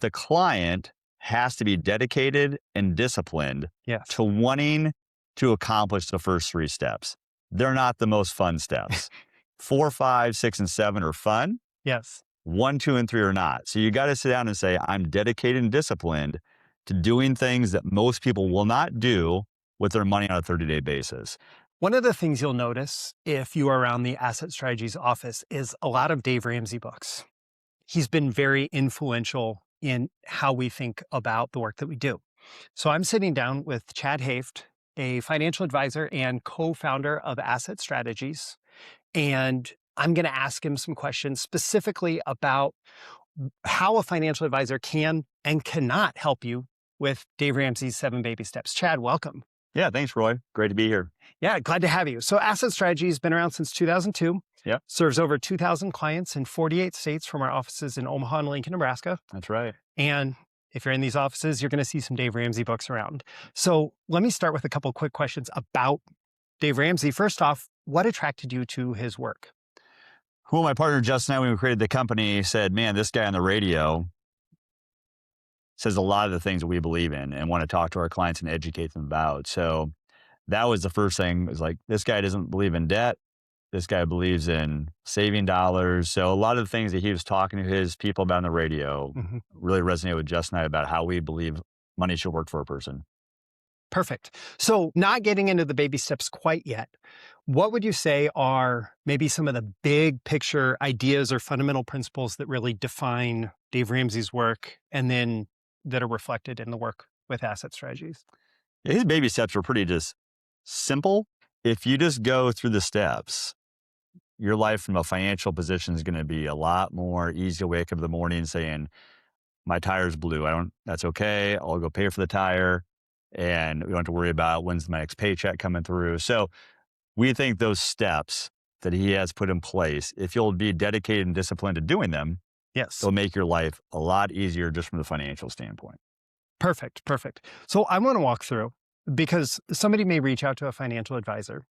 the client has to be dedicated and disciplined Yes. to wanting to accomplish the first three steps. They're not the most fun steps. 4, 5, 6, and 7 are fun. Yes. 1, 2, and 3 are not. So you got to sit down and say, I'm dedicated and disciplined to doing things that most people will not do with their money on a 30-day basis. One of the things you'll notice if you are around the Asset Strategies office is a lot of Dave Ramsey books. He's been very influential in how we think about the work that we do. So I'm sitting down with Chadd Hoeft, a financial advisor and co-founder of Asset Strategies, and I'm going to ask him some questions specifically about how a financial advisor can and cannot help you with Dave Ramsey's 7 baby steps. Chadd, welcome. Yeah, thanks, Roy. Great to be here. Yeah, glad to have you. So Asset Strategy has been around since 2002. Yeah. Serves over 2,000 clients in 48 states from our offices in Omaha and Lincoln, Nebraska. That's right. And if you're in these offices, you're going to see some Dave Ramsey books around. So let me start with a couple quick questions about Dave Ramsey. First off, what attracted you to his work? Well, my partner Justin and I, when we created the company, said, man, this guy on the radio says a lot of the things that we believe in and want to talk to our clients and educate them about. So that was the first thing. It was like, this guy doesn't believe in debt. This guy believes in saving dollars. So a lot of the things that he was talking to his people about on the radio really resonated with Justin and I about how we believe money should work for a person. Perfect. So not getting into the baby steps quite yet, what would you say are maybe some of the big picture ideas or fundamental principles that really define Dave Ramsey's work and then that are reflected in the work with Asset Strategies? Yeah, his baby steps are pretty just simple. If you just go through the steps, your life from a financial position is going to be a lot more easy to wake up in the morning saying, my tire's blue. That's okay. I'll go pay for the tire. And we don't have to worry about when's my next paycheck coming through. So we think those steps that he has put in place, if you'll be dedicated and disciplined to doing them, yes, it'll make your life a lot easier just from the financial standpoint. Perfect. So I want to walk through, because somebody may reach out to a financial advisor,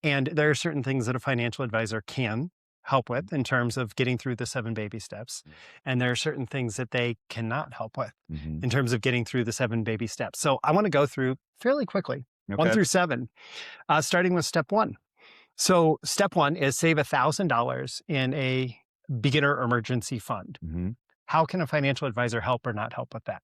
and there are certain things that a financial advisor can help with in terms of getting through the 7 baby steps. And there are certain things that they cannot help with in terms of getting through the 7 baby steps. So I want to go through fairly quickly, 1 through 7, starting with step 1. So step 1 is save $1,000 in a beginner emergency fund. How can a financial advisor help or not help with that?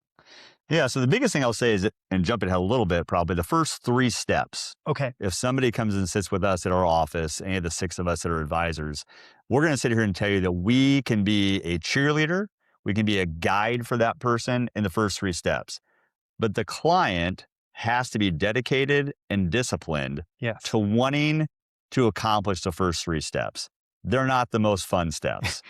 Yeah. So the biggest thing I'll say is, and jump ahead a little bit, probably the first 3 steps. Okay. If somebody comes and sits with us at our office, any of the 6 of us that are advisors, we're going to sit here and tell you that we can be a cheerleader. We can be a guide for that person in the first 3 steps. But the client has to be dedicated and disciplined to wanting to accomplish the first 3 steps. They're not the most fun steps.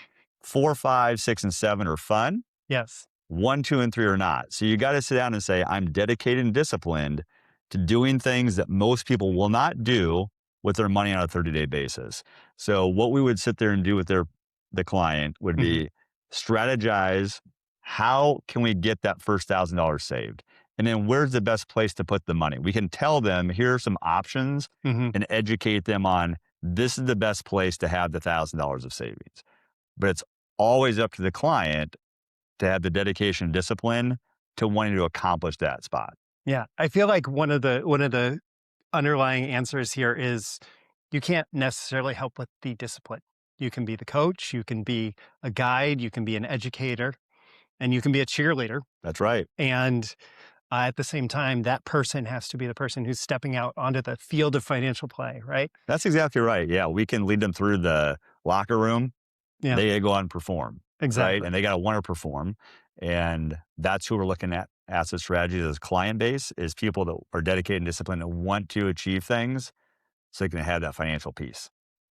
4, 5, 6, and 7 are fun. Yes. 1, 2, and 3 are not. So you got to sit down and say, I'm dedicated and disciplined to doing things that most people will not do with their money on a 30-day basis. So what we would sit there and do with the client would be strategize, how can we get that first $1,000 saved? And then where's the best place to put the money? We can tell them, here are some options and educate them on, this is the best place to have the $1,000 of savings. But it's always up to the client to have the dedication and discipline to wanting to accomplish that spot. Yeah. I feel like one of the underlying answers here is you can't necessarily help with the discipline. You can be the coach, you can be a guide, you can be an educator, and you can be a cheerleader. That's right. And at the same time, that person has to be the person who's stepping out onto the field of financial play, right? That's exactly right. Yeah. We can lead them through the locker room. Yeah. They go out and perform. Exactly. Right? And they got to want to perform. And that's who we're looking at Asset Strategies as client base, is people that are dedicated and disciplined and want to achieve things so they can have that financial piece.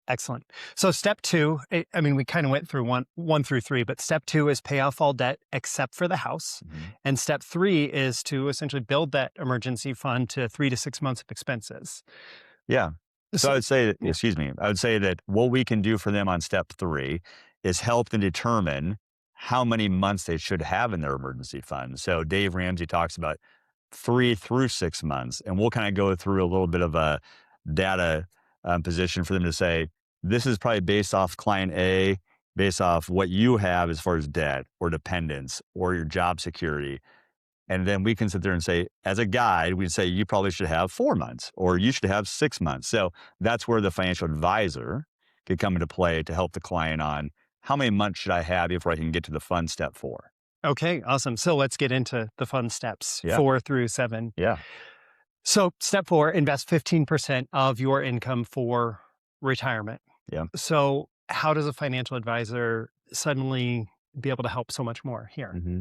Excellent. So step 2, I mean, we kind of went through one through 3, but step 2 is pay off all debt except for the house. And step 3 is to essentially build that emergency fund to 3 to 6 months of expenses. Yeah. So I would say that, I would say that what we can do for them on step 3 is help them determine how many months they should have in their emergency fund. So Dave Ramsey talks about 3 through 6 months, and we'll kind of go through a little bit of a data position for them to say, this is probably based off client A. based off what you have as far as debt or dependence or your job security. And then we can sit there and say, as a guide, we'd say you probably should have 4 months or you should have 6 months. So that's where the financial advisor could come into play to help the client on how many months should I have before I can get to the fun step 4. Okay, awesome. So let's get into the fun steps Yeah. 4 through 7. Yeah. So step 4, invest 15% of your income for retirement. Yeah. So how does a financial advisor suddenly be able to help so much more here? Mm-hmm.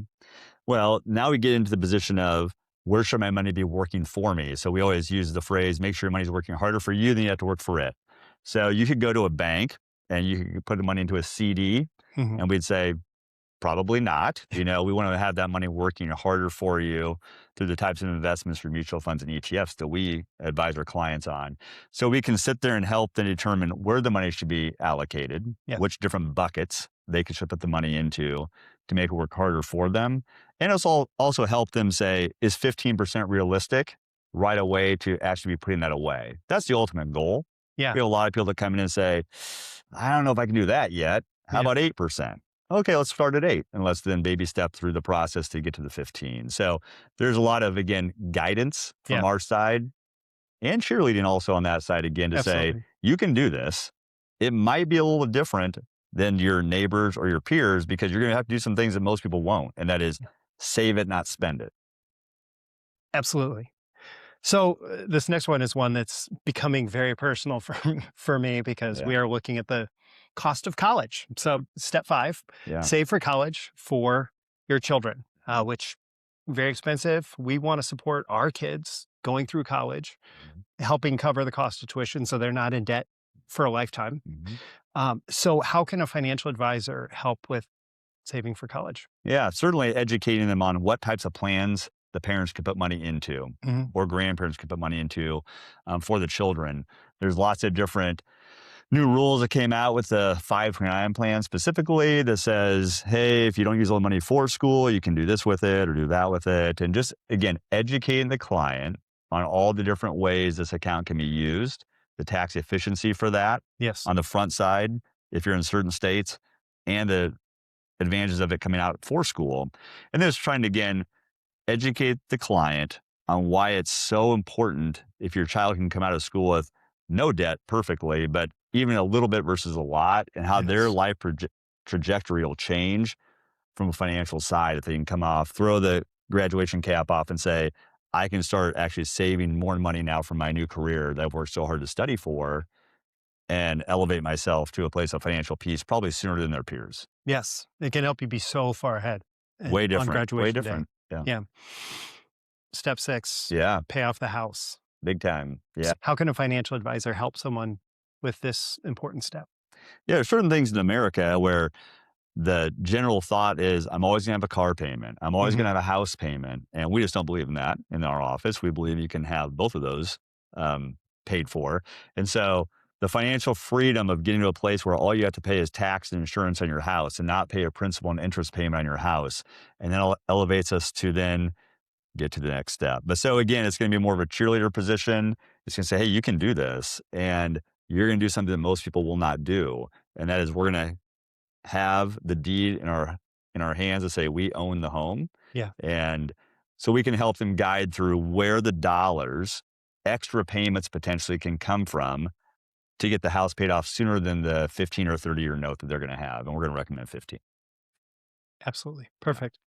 Well, now we get into the position of where should my money be working for me? So we always use the phrase, make sure your money's working harder for you than you have to work for it. So you could go to a bank and you could put the money into a CD Mhm. and we'd say, probably not. We want to have that money working harder for you through the types of investments for mutual funds and ETFs that we advise our clients on. So we can sit there and help them determine where the money should be allocated, Yes. which different buckets they should put the money into to make it work harder for them. And also help them say, is 15% realistic right away to actually be putting that away? That's the ultimate goal. Yeah. We have a lot of people that come in and say, I don't know if I can do that yet. How Yeah. about 8%? Okay, let's start at 8 and let's then baby step through the process to get to the 15. So there's a lot of, again, guidance from Yeah. our side and cheerleading also on that side, again, to say, Absolutely. you can do this. It might be a little different than your neighbors or your peers because you're going to have to do some things that most people won't. And that is save it, not spend it. Absolutely. So this next one is one that's becoming very personal for me because Yeah. we are looking at the cost of college. So step 5, Yeah. save for college for your children, which very expensive. We want to support our kids going through college, helping cover the cost of tuition so they're not in debt for a lifetime. Mhm. So how can a financial advisor help with saving for college? Yeah, certainly educating them on what types of plans the parents could put money into Mhm. or grandparents could put money into for the children. There's lots of different new rules that came out with the 529 plan specifically that says, hey, if you don't use all the money for school, you can do this with it or do that with it. And just, again, educating the client on all the different ways this account can be used, the tax efficiency for that Yes. on the front side, if you're in certain states, and the advantages of it coming out for school. And then it's trying to, again, educate the client on why it's so important if your child can come out of school with no debt perfectly, but even a little bit versus a lot, and how their Yes. life trajectory will change from a financial side if they can come off, throw the graduation cap off and say, I can start actually saving more money now for my new career that I've worked so hard to study for and elevate myself to a place of financial peace probably sooner than their peers. Yes. It can help you be so far ahead Way on different. graduation Way day. different. Yeah. Yeah. Step 6, Yeah. pay off the house. Big time. Yeah. How can a financial advisor help someone with this important step? Yeah. There's certain things in America where the general thought is I'm always going to have a car payment. I'm always Mhm. going to have a house payment. And we just don't believe in that in our office. We believe you can have both of those paid for. And so the financial freedom of getting to a place where all you have to pay is tax and insurance on your house and not pay a principal and interest payment on your house. And then elevates us to then get to the next step. But so again, it's going to be more of a cheerleader position. It's going to say, hey, you can do this. And you're going to do something that most people will not do. And that is we're going to have the deed in our hands to say we own the home. Yeah. And so we can help them guide through where the dollars, extra payments potentially can come from to get the house paid off sooner than the 15 or 30-year note that they're going to have. And we're going to recommend 15. Absolutely. Perfect.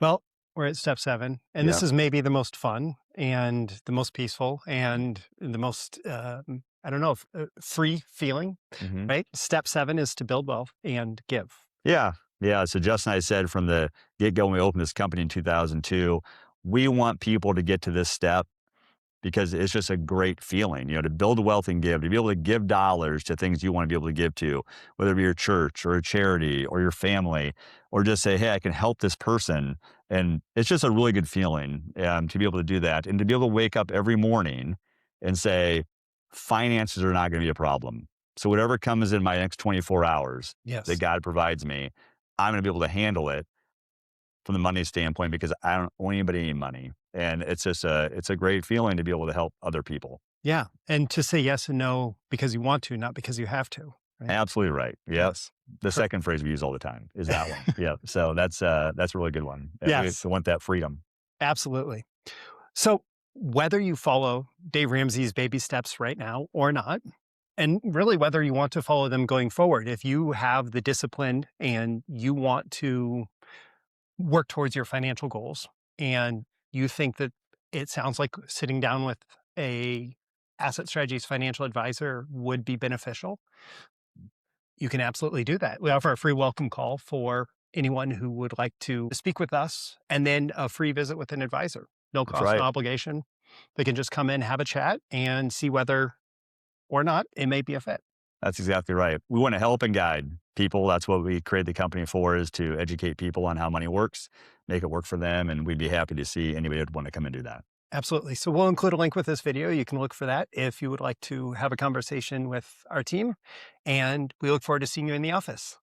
Well, we're at step 7, and Yeah. this is maybe the most fun and the most peaceful and the most, I don't know, free feeling, Mhm. right? Step 7 is to build wealth and give. Yeah. Yeah. So Justin and I said from the get-go when we opened this company in 2002, we want people to get to this step because it's just a great feeling, to build wealth and give, to be able to give dollars to things you want to be able to give to, whether it be your church or a charity or your family, or just say, hey, I can help this person. And it's just a really good feeling to be able to do that and to be able to wake up every morning and say, finances are not going to be a problem. So whatever comes in my next 24 hours Yes. that God provides me, I'm going to be able to handle it from the money standpoint because I don't owe anybody any money. And it's just it's a great feeling to be able to help other people. Yeah. And to say yes and no because you want to, not because you have to. right? Absolutely right. Yep. Yes. The Per- second phrase we use all the time is that one. Yeah. So that's a really good one. yes, We want that freedom. absolutely. So whether you follow Dave Ramsey's baby steps right now or not, and really whether you want to follow them going forward, if you have the discipline and you want to work towards your financial goals and you think that it sounds like sitting down with a asset strategies financial advisor would be beneficial, you can absolutely do that. We offer a free welcome call for anyone who would like to speak with us, and then a free visit with an advisor. No That's cost, no right. obligation. They can just come in, have a chat, and see whether or not it may be a fit. That's exactly right. We want to help and guide people. That's what we create the company for, is to educate people on how money works, make it work for them. And we'd be happy to see anybody who'd want to come and do that. Absolutely. So we'll include a link with this video. You can look for that if you would like to have a conversation with our team. And we look forward to seeing you in the office.